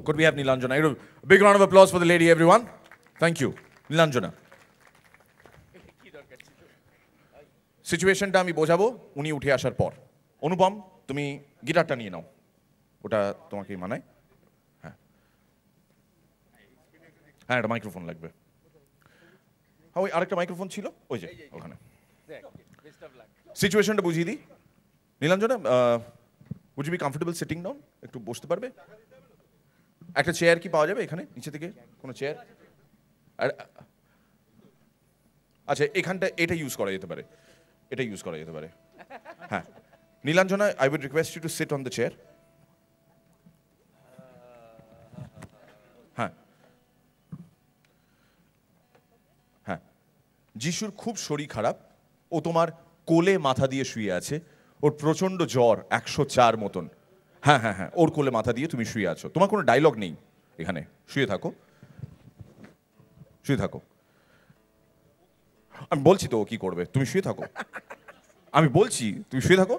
Could we have Nilanjana? A big round of applause for the lady, everyone. Thank you. Nilanjana. সিচুয়েশনটা আমি বোঝাবো উনি উঠে আসার পর। অনুপম, তুমি গিটারটা নিয়ে নাও, ওটা তোমাকে মানায়। হ্যাঁ হ্যাঁ, একটা মাইক্রোফোন লাগবে। হ্যাঁ, ওই আরেকটা মাইক্রোফোন ছিল ওই যে ওখানে। সিচুয়েশনটা বুঝিয়ে দিই। Nilanjana, would you be comfortable sitting down? একটু বসতে পারবে? একটা চেয়ার কি পাওয়া যাবে এখানে নিচে থেকে? কোনো চেয়ার? আচ্ছা, এখানটা এটা ইউজ করা যেতে পারে, এটা ইউজ করা যেতে পারে। হ্যাঁ, Nilanjana, I would request you to sit on the chair. হ্যাঁ হ্যাঁ, যিশুর খুব শরীর খারাপ, ও তোমার কোলে মাথা দিয়ে শুয়ে আছে, ওর প্রচন্ড জ্বর 104 মতন। হ্যাঁ হ্যাঁ হ্যাঁ, ওর কোলে মাথা দিয়ে তুমি শুয়ে আছো, তোমার কোনো ডায়লগ নেই এখানে, শুয়ে থাকো, শুয়ে থাকো। আমি বলছি তো ও কি করবে, তুমি শুয়ে থাকো, আমি বলছি তুমি শুয়ে থাকো।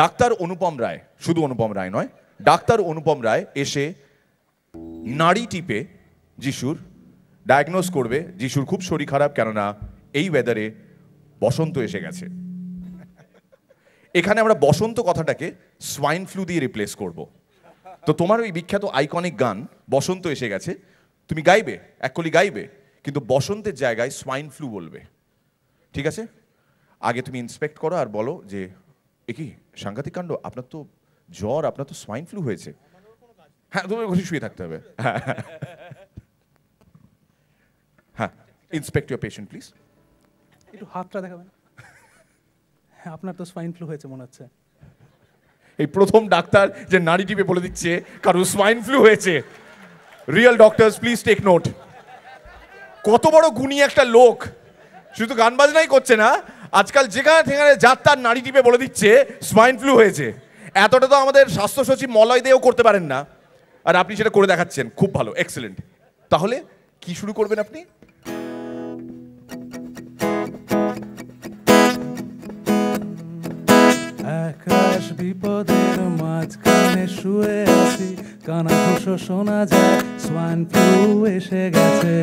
ডাক্তার অনুপম রায়, শুধু অনুপম রায় নয়, ডাক্তার অনুপম রায় এসে নাড়ি টিপে যিশুর ডায়াগনোজ করবে যিশুর খুব শরীর খারাপ, কেননা এই ওয়েদারে বসন্ত এসে গেছে। এখানে আমরা বসন্ত কথাটাকে সোয়াইন ফ্লু দিয়ে রিপ্লেস করব। তো তোমার ওই বিখ্যাত আইকনিক গান বসন্ত এসে গেছে তুমি গাইবে, এক কলি গাইবে, কিন্তু বসন্তের জায়গায় সোয়াইন ফ্লু বলবে, ঠিক আছে? আগে তুমি ইন্সপেক্ট করো আর বলো যে এ কি সাংঘাতিক কাণ্ড, আপনার তো জ্বর, আপনার তো সোয়াইন ফ্লু হয়েছে। হ্যাঁ, তোমার ঘরে শুয়ে থাকতে হবে। হ্যাঁ, ইন্সপেক্ট ইউর পেশেন্ট প্লিজ। একটু হাতটা দেখাবেন। হ্যাঁ, আপনার তো সোয়াইন ফ্লু হয়েছে মনে হচ্ছে। এই প্রথম ডাক্তার যে নাড়ি টিপে বলে দিচ্ছে কারো সোয়াইন ফ্লু হয়েছে। Real doctors please take note. কত বড় গুণী একটা লোক, শুধু গান বাজনাই করছে না, আজকাল যেখানে সেখানে যাত্রার নাড়ি টিপে বলে দিচ্ছে সোয়াইন ফ্লু হয়েছে। এতটা তো আমাদের স্বাস্থ্য সচিব মলয় দিয়েও করতে পারেন না, আর আপনি সেটা করে দেখাচ্ছেন, খুব ভালো, এক্সেলেন্ট। তাহলে কি শুরু করবেন আপনি? আকাশ বিপদের মাঝখানে শুয়ে আছি, কানাঘুষো শোনা যায়, সোয়াইন ফ্লু এসে গেছে,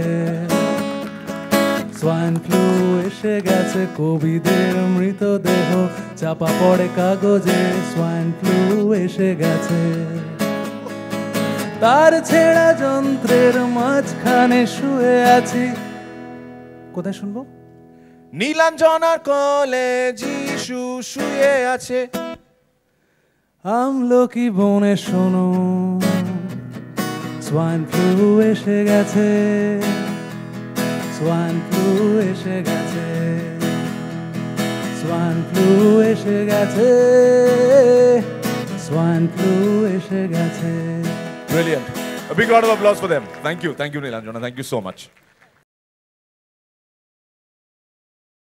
সোয়াইন ফ্লু এসে গেছে, কবিদের মৃতদেহ চাপা পড়ে কাগজে, সোয়াইন ফ্লু এসে গেছে, তার ছেঁড়া যন্ত্রের মাঝখানে শুয়ে আছি। কোথায় শুনবো? নীলাঞ্জনার কোলে যিশু শুয়ে আছে। আমলকি বনে শোনো, সোয়াইন ফ্লু এসে গেছে, সোয়াইন ফ্লু এসে গেছে, সোয়াইন ফ্লু এসে গেছে, সোয়াইন ফ্লু এসে গেছে। Brilliant. A big round of applause for them. Thank you, Nilanjana. Thank you so much.